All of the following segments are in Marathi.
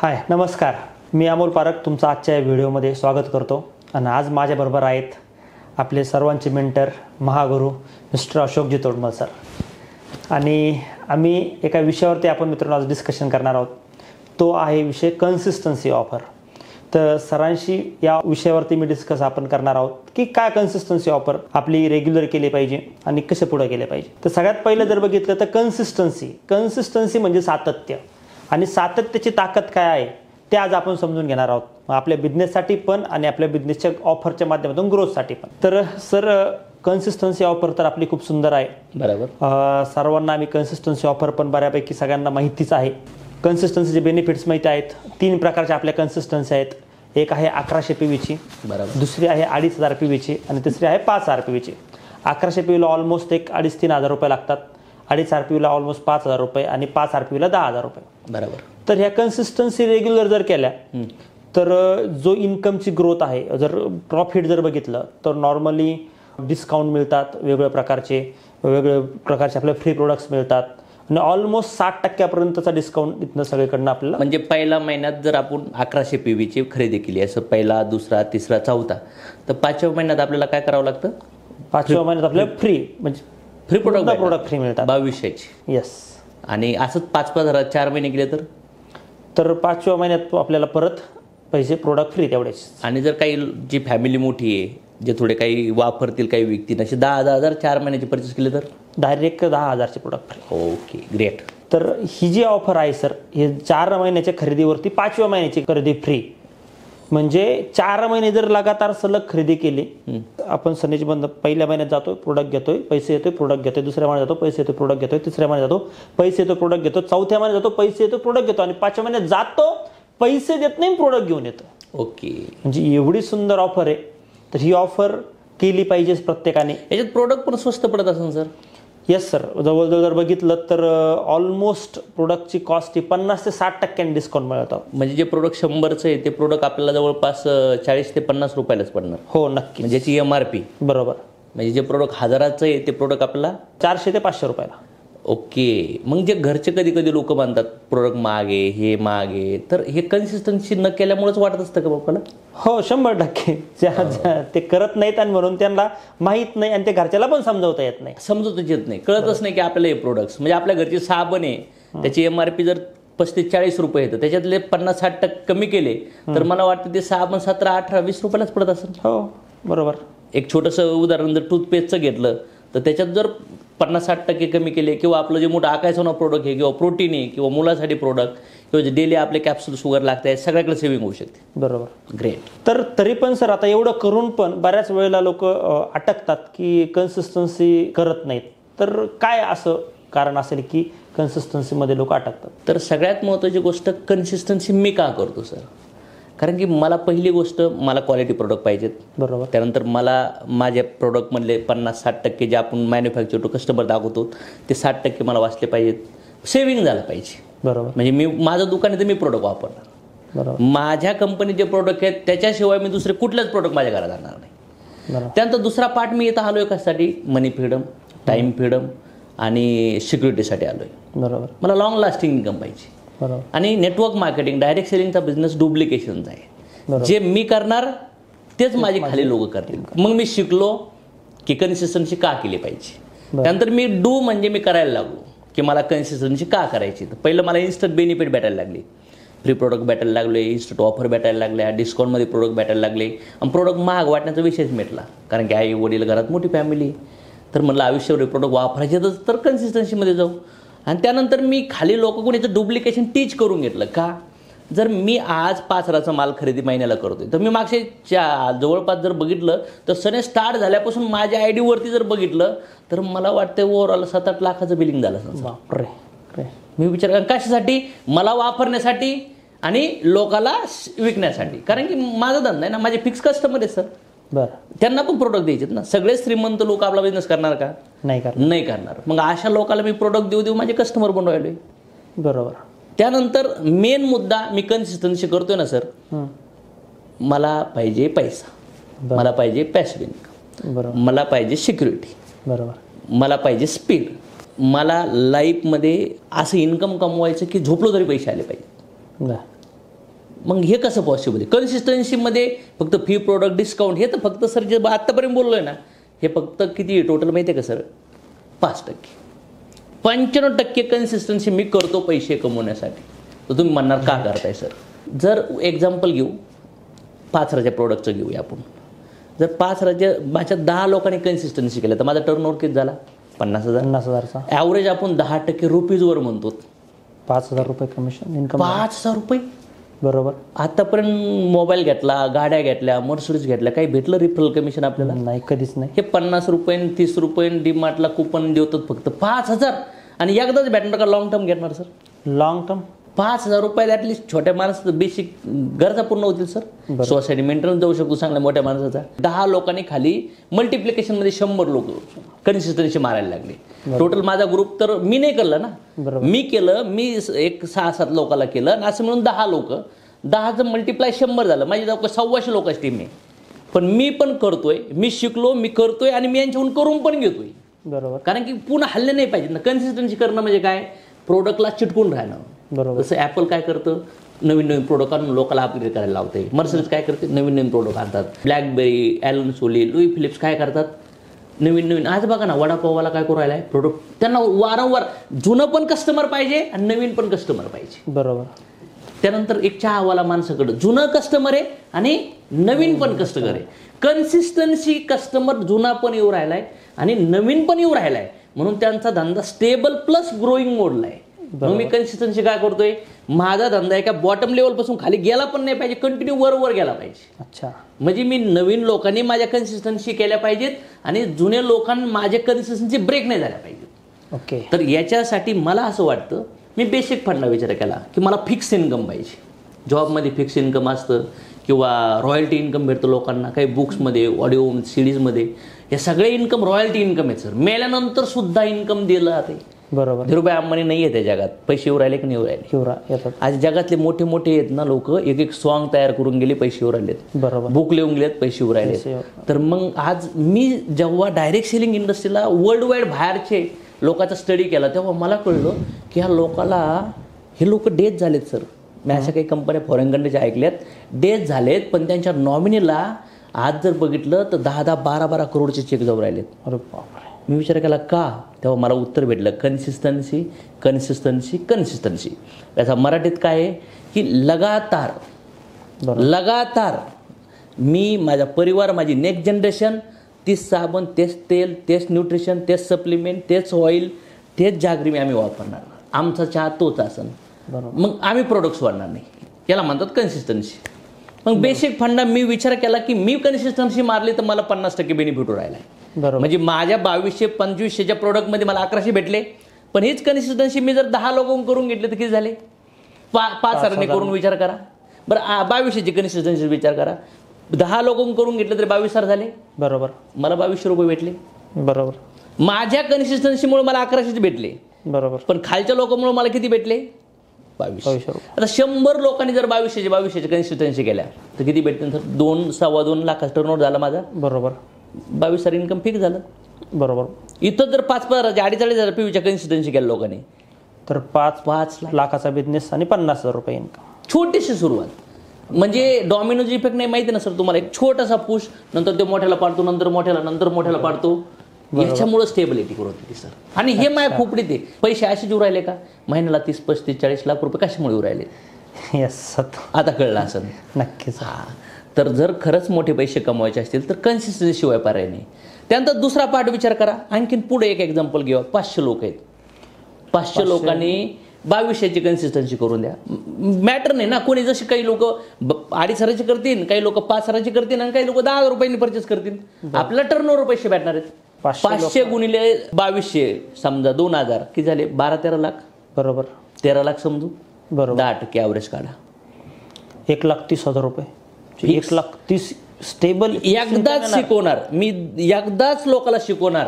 हाय नमस्कार, मी अमोल पारख तुमचं आजच्या या व्हिडिओमध्ये स्वागत करतो. आणि आज माझ्याबरोबर आहेत आपले सर्वांचे मेंटर महागुरू मिस्टर अशोकजी तोडमल सर. आणि आम्ही एका विषयावरती आपण मित्रांनो आज डिस्कशन करणार आहोत. तो आहे विषय कन्सिस्टन्सी ऑफर. तर सरांशी या विषयावरती मी डिस्कस आपण करणार आहोत की काय कन्सिस्टन्सी ऑफर आपली रेग्युलर केली पाहिजे आणि कसे पुढे केले पाहिजे. तर सगळ्यात पहिलं जर बघितलं तर कन्सिस्टन्सी म्हणजे सातत्य. आणि सातत्याची ताकद काय आहे ते आज आपण समजून घेणार आहोत, आपल्या बिझनेससाठी पण आणि आपल्या बिझनेसच्या ऑफरच्या माध्यमातून ग्रोथसाठी पण. तर सर कन्सिस्टन्सी ऑफर तर आपली खूप सुंदर आहे. बरोबर. सर्वांना आम्ही कन्सिस्टन्सी ऑफर पण बऱ्यापैकी सगळ्यांना माहितीच आहे. कन्सिस्टन्सीचे बेनिफिट्स माहिती आहेत. 3 प्रकारच्या आपल्या कन्सिस्टन्सी आहेत. एक आहे 1100 PVची, बरोबर. दुसरी आहे 2500 PVची आणि तिसरी आहे 5000 PVची. 1100 PVला ऑलमोस्ट 2,500-3 हजार रुपये लागतात. 2500 PVला ऑलमोस्ट 5000 रुपये आणि 5000 PVला 10,000 रुपये. बरोबर. तर ह्या कन्सिस्टन्सी रेग्युलर जर केल्या तर जो इन्कमची ग्रोथ आहे, जर प्रॉफिट जर बघितलं तर नॉर्मली डिस्काउंट मिळतात, वेगवेगळ्या प्रकारचे आपले फ्री प्रोडक्ट्स मिळतात आणि ऑलमोस्ट 60% डिस्काउंट इथनं सगळीकडनं आपल्याला. म्हणजे पहिल्या महिन्यात जर आपण 1100 PVची खरेदी केली, असं पहिला, दुसरा, तिसरा, चौथा, तर 5व्या महिन्यात आपल्याला काय करावं लागतं? 5व्या महिन्यात आपल्याला फ्री म्हणजे फ्री प्रोडक्ट फ्री मिळतात 2200ची. येस. आणि असंच 5-5 हजार 4 महिने गेले तर 5व्या महिन्यात आपल्याला परत पैसे प्रोडक्ट फ्री तेवढेच. आणि जर काही जी फॅमिली मोठी आहे, जे थोडे काही वापरतील, काही विकतील, असे 10,000 4 महिन्याची परचेस केले तर डायरेक्ट 10,000चे प्रोडक्ट फ्री. Okay, great. तर ही जी ऑफर आहे सर, हे 4 महिन्याच्या खरेदीवरती 5व्या महिन्याची खरेदी फ्री. म्हणजे 4 महिने जर लगातार सलग खरेदी केली, आपण सनेज बंद पहिल्या महिन्यात जातो, प्रोडक्ट घेतोय, पैसे येतोय, प्रोडक्ट घेतोय, दुसऱ्या महिन्यात जातो, पैसे येतोय, प्रोडक्ट घेतोय, तिसऱ्या महिन्यात जातो, पैसे येतो, प्रोडक्ट घेतो, चौथ्या महिन्यात जातो, पैसे येतो, प्रोडक्ट घेतो आणि 5व्या महिन्यात जातो, पैसे देत नाही, प्रोडक्ट घेऊन येतो. ओके. म्हणजे एवढी सुंदर ऑफर आहे. तर ही ऑफर केली पाहिजे प्रत्येकाने. याच्यात प्रोडक्ट पण स्वस्त पडत असेल सर? Yes sir. जवळजवळ जर बघितलं तर ऑलमोस्ट प्रोडक्टची कॉस्ट ही 50 ते 60% डिस्काउंट मिळतं. म्हणजे जे प्रोडक्ट 100चं आहे ते प्रोडक्ट आपल्याला जवळपास 40 ते 50 रुपयालाच पडणार. हो नक्की. म्हणजे याची MRP. बरोबर. म्हणजे जे प्रोडक्ट 1000चं आहे ते प्रोडक्ट आपल्याला 400 ते 500 रुपयाला. ओके. मग जे घरचे कधी कधी लोक मानतात प्रोडक्ट मागे, हे मागे, तर हे कन्सिस्टन्सी न केल्यामुळेच वाटत असतं का बापाला? हो 100%. ते करत नाहीत आणि म्हणून त्यांना माहीत नाही आणि ते घरच्याला पण समजवता येत नाही. समजतच येत नाही, कळतच नाही की आपल्याला हे प्रोडक्ट्स, म्हणजे आपल्या घरचे साबण आहे त्याची MRP जर 35-40 रुपये येतं, त्याच्यातले 50-60% कमी केले तर मला वाटतं ते साबण 17-18-20 रुपयालाच पडत असेल. हो बरोबर. एक छोटंसं उदाहरण जर टूथपेस्टचं घेतलं तर त्याच्यात जर 50-60% कमी केले, किंवा आपलं जे मोठं आकायचं प्रोडक्ट आहे, किंवा प्रोटीन आहे, किंवा मुलासाठी प्रोडक्ट, किंवा जे डेली आपले कॅप्सूल शुगर लागते, सगळ्याकडे सेव्हिंग होऊ शकते. बरोबर. ग्रेट. तर तरी पण सर आता एवढं करून पण बऱ्याच वेळेला लोक अटकतात की कन्सिस्टन्सी करत नाहीत. तर काय असं कारण असेल की कन्सिस्टन्सीमध्ये लोक अटकतात? तर सगळ्यात महत्त्वाची गोष्ट, कन्सिस्टन्सी मी का करतो सर? कारण की मला पहिली गोष्ट, मला क्वालिटी प्रोडक्ट पाहिजेत. बरोबर. त्यानंतर मला माझ्या प्रोडक्टमधले 50-60% जे आपण मॅन्युफॅक्चर टू कस्टमर दाखवतो ते 60% मला वाचले पाहिजेत. सेव्हिंग झालं पाहिजे. बरोबर. म्हणजे मी माझं दुकान आहे तर मी प्रोडक्ट वापरणार. बरोबर. माझ्या कंपनीचे प्रोडक्ट आहेत त्याच्याशिवाय मी दुसरे कुठलेच प्रोडक्ट माझ्या घरात आणणार नाही. बरोबर. त्यानंतर दुसरा पार्ट मी इथं आलो आहे कशासाठी? मनी फ्रीडम, टाईम फ्रीडम आणि सिक्युरिटीसाठी आलो आहे. बरोबर. मला लॉंग लास्टिंग इन्कम पाहिजे. बरोबर. आणि नेटवर्क मार्केटिंग, डायरेक्ट सेलिंगचा बिझनेस डुप्लिकेशनचा आहे. जे मी करणार तेच माझे खाली लोक करतील. मग मी शिकलो की कन्सिस्टन्सी का केली पाहिजे. त्यानंतर मी डू म्हणजे मी करायला लागलो की मला कन्सिस्टन्सी का करायची. तर पहिलं मला इन्स्टंट बेनिफिट भेटायला लागली, फ्री प्रोडक्ट भेटायला लागले, इन्स्टंट ऑफर भेटायला लागल्या, डिस्काउंटमध्ये प्रोडक्ट भेटायला लागले आणि प्रोडक्ट महाग वाटण्याचा विषयच मिटला. कारण की आई वडील, घरात मोठी फॅमिली, तर म्हणलं आयुष्यावर प्रोडक्ट वापरायचे तर कन्सिस्टन्सीमध्ये जाऊ. आणि त्यानंतर मी खाली लोक कोणीचं डुप्लिकेशन टीच करून घेतलं. का? जर मी आज 5,000चा माल खरेदी महिन्याला करतोय, तर मी मागच्या जवळपास जर बघितलं तर सने स्टार्ट झाल्यापासून माझ्या ID वरती जर बघितलं तर मला वाटतं ओव्हरऑल 7-8 लाखाचं बिलिंग झालं. बापरे. मी विचार कर कशासाठी? मला वापरण्यासाठी आणि लोकाला विकण्यासाठी. कारण की माझा धंदा आहे ना, माझे फिक्स कस्टमर आहे सर. बरं. त्यांना पण प्रोडक्ट द्यायचे ना. सगळे श्रीमंत लोक आपला बिझनेस करणार का? नाही करणार. मग अशा लोकांना मी प्रोडक्ट देऊ माझे कस्टमर बनवायलोय. बरोबर. त्यानंतर मेन मुद्दा, मी कन्सिस्टन्सी करतोय ना सर, मला पाहिजे पैसा, मला पाहिजे पॅसिव्ह इन्कम, बरोबर, मला पाहिजे सिक्युरिटी, बरोबर, मला पाहिजे स्पीड, मला लाईफमध्ये असं इन्कम कमवायचं की झोपलो तरी पैसे आले पाहिजे. मग हे कसं पॉसिबल आहे? कन्सिस्टन्सीमध्ये फक्त फी, प्रोडक्ट, डिस्काउंट हे तर फक्त सर जे आत्तापर्यंत बोललो आहे ना, हे फक्त किती टोटल माहिती आहे का सर? 5%. 95% कन्सिस्टन्सी मी करतो पैसे कमवण्यासाठी. तर तुम्ही म्हणणार का करताय सर? जर एक्झाम्पल घेऊ, 5 राज्य प्रोडक्टचं घेऊया आपण. जर 5 राज्य माझ्या 10 लोकांनी कन्सिस्टन्सी केलं तर माझा टर्नओव्हर किती झाला? 50,000. 50,000चा ॲव्हरेज आपण 10% रुपीजवर म्हणतो. 5,000 रुपये कमिशन इन्कम. 5,000 रुपये. बरोबर. आतापर्यंत मोबाईल घेतला, गाड्या घेतल्या, मर्सिडीज घेतल्या, काही भेटलं रिफरल कमिशन आपल्याला? नाही, कधीच नाही. हे 50 रुपये 30 रुपये डीमार्टला कुपन देतात फक्त. 5,000 आणि एकदाच भेटणार का? लॉंग टर्म घेणार सर? लॉंग टर्म 5,000 रुपयात ॲटलिस्ट छोट्या माणसाचं बेसिक गरजा पूर्ण होतील सर. सोसायटी मेंटेनन्स जाऊ शकतो चांगल्या मोठ्या माणसाचा. 10 लोकांनी खाली मल्टिप्लिकेशनमध्ये 100 लोक कन्सिस्टन्सी मारायला लागले. टोटल माझा ग्रुप तर मी नाही केलं ना, मी केलं, मी एक 6-7 लोकांना केलं आणि असं म्हणून 10 लोक, 10चं मल्टिप्लाय 100 झालं. माझी 1,200 लोकांची टीम आहे. पण मी पण करतोय, मी शिकलो, मी करतोय आणि मी यांच्याहून करून पण घेतोय. बरोबर. कारण की पुन्हा हल्ले नाही पाहिजे ना. कन्सिस्टन्सी करणं म्हणजे काय? प्रोडक्टला चिटकून राहणं. बरोबर. जसं ॲपल काय करतं, नवीन नवीन प्रोडक्ट आणून लोकांना अपग्रेड करायला लावते. मर्सिडीज काय करते, नवीन नवीन प्रोडक्ट आणतात. ब्लॅकबेरी, ॲलन सोली, लुई फिलिप्स काय करतात, नवीन नवीन. आज बघा ना, वडापाववाला काय करू राहिला आहे, प्रोडक्ट त्यांना वारंवार जुनं पण कस्टमर पाहिजे आणि नवीन पण कस्टमर पाहिजे. बरोबर. त्यानंतर एक चहावाला माणसाकडं जुनं कस्टमर आहे आणि नवीन पण कस्टमर आहे. कन्सिस्टन्सी कस्टमर जुना पण येऊ राहिलाय आणि नवीन पण येऊ राहिलाय, म्हणून त्यांचा धंदा स्टेबल प्लस ग्रोईंग मोडला आहे. मग मी कन्सिस्टन्सी काय करतोय, माझा धंदा एका बॉटम लेवल पासून खाली गेला पण नाही पाहिजे, कंटिन्यू वर गेला पाहिजे. अच्छा. म्हणजे मी नवीन लोकांनी माझ्या कन्सिस्टन्सी केल्या पाहिजेत आणि जुन्या लोकांना माझ्या कन्सिस्टन्सी ब्रेक नाही झाल्या पाहिजे. ओके. तर याच्यासाठी मला असं वाटतं, मी बेसिक फंडला विचार केला की मला फिक्स इन्कम पाहिजे. जॉबमध्ये फिक्स इन्कम असतं किंवा रॉयल्टी इन्कम भेटतं लोकांना, काही बुक्समध्ये, ऑडिओ सीडीजमध्ये. हे सगळे इन्कम रॉयल्टी इन्कम आहेत सर. मेल्यानंतर सुद्धा इन्कम दिलं जाते. बरोबर. धीरूभाई अंबानी नाही आहे त्या जगात, पैसे येऊ राहिले की नाही येऊ राहिले? आज जगातले मोठे मोठे आहेत ना लोक, एक एक सॉन्ग तयार करून गेले, पैसे येऊ राहिलेत. बरोबर. बुक लिहून गेलेत, पैसे येऊ राहिले. तर मग आज मी जेव्हा डायरेक्ट सेलिंग इंडस्ट्रीला वर्ल्ड वाईड बाहेरचे लोकांचा स्टडी केला, तेव्हा मला कळलं की ह्या लोकाला, हे लोक डेथ झालेत सर. मी अशा काही कंपन्या फॉरेन कंट्रीच्या ऐकल्यात, डेथ झालेत, पण त्यांच्या नॉमिनीला आज जर बघितलं तर 10-10, 12-12 करोडचे चेक जाऊ राहिलेत. अरे बापरे. मी विचार केला का, तेव्हा मला उत्तर भेटलं, कन्सिस्टन्सी कन्सिस्टन्सी कन्सिस्टन्सी. याचा मराठीत काय आहे की लगातार लगातार मी, माझा परिवार, माझी नेक्स्ट जनरेशन, तेच साबण, तेच तेल, तेच न्यूट्रिशन, तेच सप्लिमेंट, तेच ऑइल, तेच जागरी आम्ही वापरणार. आमचा चहा तोच असन. मग आम्ही प्रोडक्ट्स वाढणार नाही. याला म्हणतात कन्सिस्टन्सी. मग बेसिक फंडा मी विचार केला की मी कन्सिस्टन्सी मारली तर मला 50% बेनिफिट राहिला आहे. म्हणजे माझ्या 2200-2500च्या प्रोडक्टमध्ये मला 1100 भेटले. पण हीच कन्सिस्टन्सी मी जर 10 लोकांकडून करून घेतले तर किती झाले? 5,000 करून विचार करा बरं. 2200ची कन्सिस्टन्सी विचार करा, 10 लोकांकडून करून घेतले तरी 22,000 झाले. बरोबर. मला 2200 रुपये भेटले. बरोबर. माझ्या कन्सिस्टन्सीमुळे मला 1100 भेटले. बरोबर. पण खालच्या लोकांमुळे मला किती भेटले? 2200. आता 100 लोकांनी जर 2200ची कन्सिस्टन्सी केल्या तर किती भेटते? 2-2.25 लाख टर्नओव्हर झाला माझा. बरोबर. 22,000 इन्कम फिक्स झालं. बरोबर. इथं जर 5,000-4,500 पीवीच्या कन्सिस्टन्सी केल्या लोकांनी तर 5 लाखाचा बिझनेस आणि 50,000 रुपये इन्कम. छोटीशी सुरुवात. म्हणजे डॉमिनोज इफेक्ट नाही माहिती ना सर तुम्हाला? एक छोटासा पुश, नंतर ते मोठ्याला पाडतो, नंतर मोठ्याला पाडतो. याच्यामुळे स्टेबिलिटी ग्रोथ होती सर. आणि हे माझ्या खोपडीत आहे. पैसे असे येऊ राहिले का महिन्याला 30-35-40 लाख रुपये कशामुळे येऊ राहिले? येस, आता कळलं असं. नक्कीच. तर जर खरंच मोठे पैसे कमवायचे असतील तर कन्सिस्टन्सी शिवाय पर्याय नाही. त्यानंतर दुसरा पार्ट विचार करा. आणखीन पुढे एक एक्झाम्पल घेऊ. 500 लोक आहेत. 500 लोकांनी 2200ची कन्सिस्टन्सी करून द्या. मॅटर नाही ना. कोणी जसे काही लोक 2,500 करतील, काही लोक 5,000 करतील आणि काही लोक 10,000 रुपयांनी परचेस करतील. आपल्याला टर्नओव्हर पैसे भेटणार आहेत. 500 गुणिले 2200 समजा 2,000 किती झाले? 12-13 लाख. बरोबर. 13 लाख समजू. बरोबर. 10% ॲव्हरेज काढा. 1,30,000 रुपये. 1,30,000 स्टेबल. एकदाच शिकवणार मी, एकदाच लोकांना शिकवणार.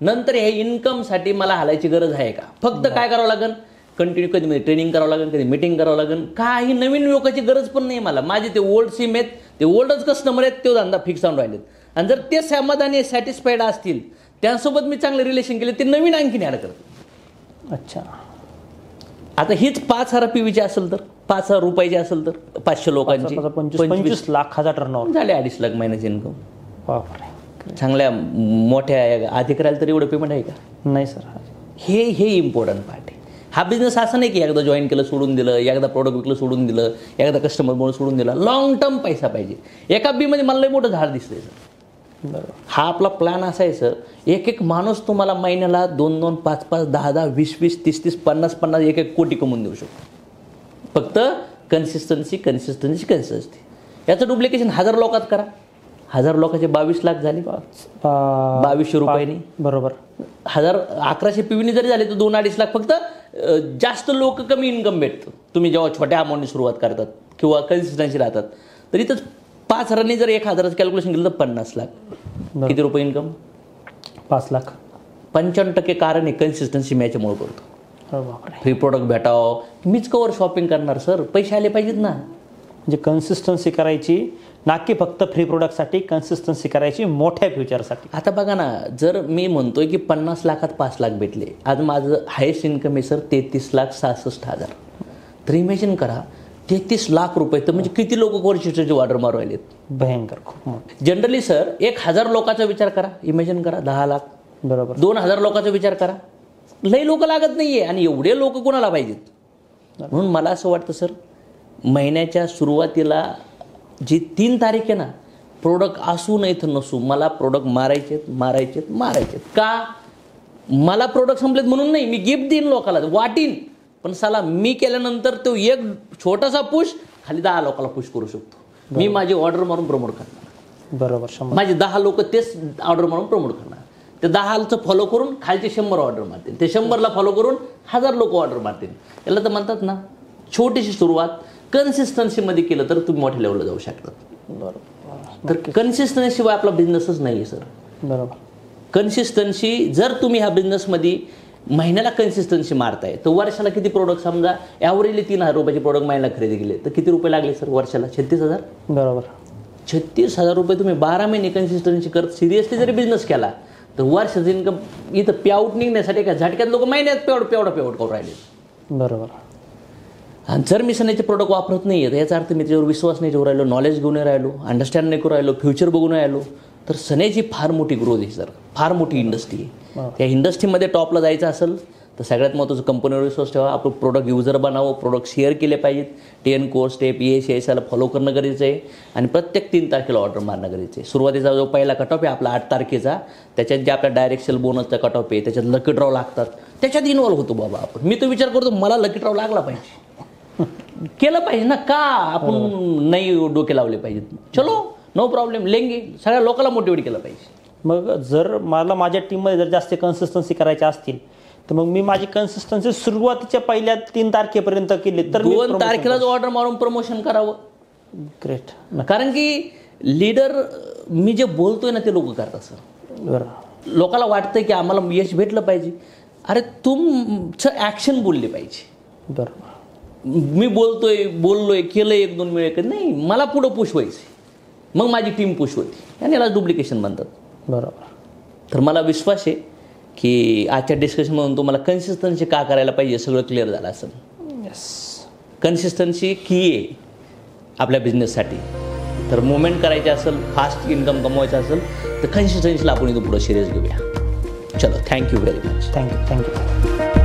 नंतर हे इन्कमसाठी मला हालायची गरज आहे का? फक्त काय करावं लागेल? कंटिन्यू कधी ट्रेनिंग करावं लागेल, कधी मीटिंग करावं लागेल. काही नवीन लोकांची गरज पण नाही मला. माझे ते ओल्ड सिम आहेत, ते ओल्डच कस्टमर आहेत, तो धंदा फिक्स आणून राहिलेत. आणि जर ते समाधानी सॅटिस्फाईड असतील, त्यांसोबत मी चांगले रिलेशन केले, ते नवीन आणखीन ॲड करतात. अच्छा. आता हीच 5,000 PVची असेल तर 5,000 रुपयाची असेल तर 500 लोकांची 25 लाखाचा टर्नओव्हर झाले 2.5 लाख महिन्याचे इन्कम. बापरे. चांगल्या मोठ्या अधिकाऱ्याला तर एवढं पेमेंट आहे का? नाही सर. हे इम्पॉर्टंट पार्ट आहे. हा बिझनेस असं नाही की एकदा जॉईन केलं सोडून दिलं, एकदा प्रोडक्ट विकलं सोडून दिलं, एकदा कस्टमरमुळे सोडून दिला. लॉंग टर्म पैसा पाहिजे. एका बीमध्ये मला लई मोठं झाड दिसतंय सर. बरोबर. हा आपला प्लॅन असायचं, एक माणूस तुम्हाला महिन्याला 2-2, 5-5, 10-10, 20-20, 30-30, 50-50, 1-1 कोटी कमवून देऊ शकतो. फक्त कन्सिस्टन्सी. याचं डुप्लिकेशन 1000 लोकात करा. 1000 लोकांचे 22 लाख झाले 2200 रुपयांनी. बरोबर. 1100 PVनी जरी झाले तर 2-2.5 लाख. फक्त जास्त लोक कमी इन्कम भेटतं तुम्ही जेव्हा छोट्या अमाऊंटनी सुरुवात करतात किंवा कन्सिस्टन्सी राहतात. तर इथंच 5,000नी जर 1,000चं कॅल्क्युलेशन केलं तर 50 लाख. किती रुपये इन्कम? 5 लाख. 95% कारण आहे कन्सिस्टन्सी मॅचमुळे करतो. फ्री प्रोडक्ट भेटावं, मीच कवर शॉपिंग करणार सर, पैसे आले पाहिजेत ना. म्हणजे कन्सिस्टन्सी करायची, नाकी फक्त फ्री प्रोडक्टसाठी, कन्सिस्टन्सी करायची मोठ्या फ्युचरसाठी. आता बघा ना, जर मी म्हणतोय की 50 लाखात 5 लाख भेटले, आज माझं हायेस्ट इन्कम आहे सर 33,66,000. तर इमॅजिन करा 33 लाख रुपये, तर म्हणजे किती लोक कोर्सेसची ऑर्डर मारू राहिलेत. भयंकर. खूप मोठं. जनरली सर 1,000 लोकांचा विचार करा, इमॅजिन करा 10 लाख. बरोबर. 2,000 लोकांचा विचार करा, लई लोक लागत नाहीये. आणि एवढे लोक कोणाला पाहिजेत? म्हणून मला असं वाटतं सर, महिन्याच्या सुरुवातीला जी 3 तारीख आहे ना, प्रोडक्ट असू नाही तर नसू, मला प्रोडक्ट मारायचेत. का? मला प्रोडक्ट संपलेत म्हणून नाही, मी गिफ्ट देईन लोकांना, वाटीन. पण साला मी केल्यानंतर तो एक छोटासा पुश खाली 10 लोकांना पुश करू शकतो. मी माझी ऑर्डर मारून प्रमोट करणार. बरोबर. माझे 10 लोक तेच ऑर्डर मारून प्रमोट करणार. ते 10चं फॉलो करून खालचे 100 ऑर्डर मारतील. ते 100ला फॉलो करून 1000 लोक ऑर्डर मारतील. याला तर म्हणतात ना, छोटीशी सुरुवात कन्सिस्टन्सीमध्ये केलं तर तुम्ही मोठ्या लेवलला जाऊ शकता. बरोबर. तर कन्सिस्टन्सीशिवाय आपला बिझनेसच नाही आहे सर. बरोबर. कन्सिस्टन्सी जर तुम्ही ह्या बिझनेसमध्ये महिन्याला कन्सिस्टन्सी मारताय तर वर्षाला किती प्रोडक्ट, समजा ॲव्हरेजली 3,000 रुपयाचे प्रोडक्ट महिन्याला खरेदी केले तर किती रुपये लागले सर वर्षाला? 36,000. बरोबर. 36,000 रुपये तुम्ही 12 महिने कन्सिस्टन्सी करत सिरियसली जरी बिझनेस केला तर वर्षाचं इन्कम इथं पेआउट निघण्यासाठी काय झटक्यात लोक महिन्यात पेआउट करून राहिले. बरोबर. आणि जर मी सनेचे प्रोडक्ट वापरत नाही आहे तर याचा अर्थ मी त्याच्यावर विश्वास नाही ठेवू राहिलो, नॉलेज घेऊन राहिलो, अंडरस्टँड नाही करू राहिलो, फ्युचर बघून राहिलो, तर सनेची फार मोठी ग्रोथ आहे सर. फार मोठी इंडस्ट्री आहे. त्या इंडस्ट्रीमध्ये टॉपला जायचं असेल तर सगळ्यात महत्त्वाचं कंपनीवर विश्वास ठेवा. आपण प्रोडक्ट युजर बनावं, प्रोडक्ट शेअर केले पाहिजेत. 10 कोर्स स्टेप ESISला फॉलो करणं गरजेचं आहे. आणि प्रत्येक 3 तारखेला ऑर्डर मारणं गरजेचं आहे. सुरुवातीचा जो पहिला कट ऑफ आहे आपला 8 तारखेचा, त्याच्यात जे आपल्या डायरेक्ट सेल बोनसचा कट ऑफ आहे, त्याच्यात लकी ड्रॉ लागतात, त्याच्यात इन्व्हॉल्व होतो बाबा आपण. मी तो विचार करतो मला लकी ड्रॉ लागला पाहिजे, केलं पाहिजे ना. का आपण नाही डोके लावले पाहिजेत? चलो नो प्रॉब्लेम, लेंगे. सगळ्या लोकांना मोटिवेट केलं पाहिजे. मग जर मला माझ्या टीममध्ये जर जास्त कन्सिस्टन्सी करायच्या असतील तर मग मी माझी कन्सिस्टन्सी सुरुवातीच्या पहिल्या 3 तारखेपर्यंत केली तर 2 तारखेलाच ऑर्डर मारून प्रमोशन करावं. ग्रेट. कारण की लीडर मी जे बोलतोय ना ते लोक करतात सर. बरं. लोकांना वाटतं की आम्हाला यश भेटलं पाहिजे. अरे तुमचं ॲक्शन बोलले पाहिजे. बरोबर. मी बोललोय केलं 1-2 वेळ नाही, मला पुढं पुश व्हायचं, मग माझी टीम पुश होती. आणि याला डुप्लिकेशन म्हणतात. बरोबर. तर मला विश्वास आहे की आजच्या डिस्कशनमधून तुम्हाला कन्सिस्टन्सी का करायला पाहिजे सगळं क्लिअर झालं असेल. येस. कन्सिस्टन्सी की आहे आपल्या बिझनेससाठी. तर मुवमेंट करायची असेल, फास्ट इन्कम कमवायचं असेल तर कन्सिस्टन्सीला आपण इथं पुढं सिरियस घेऊया. चलो, थँक्यू व्हेरी मच. थँक्यू.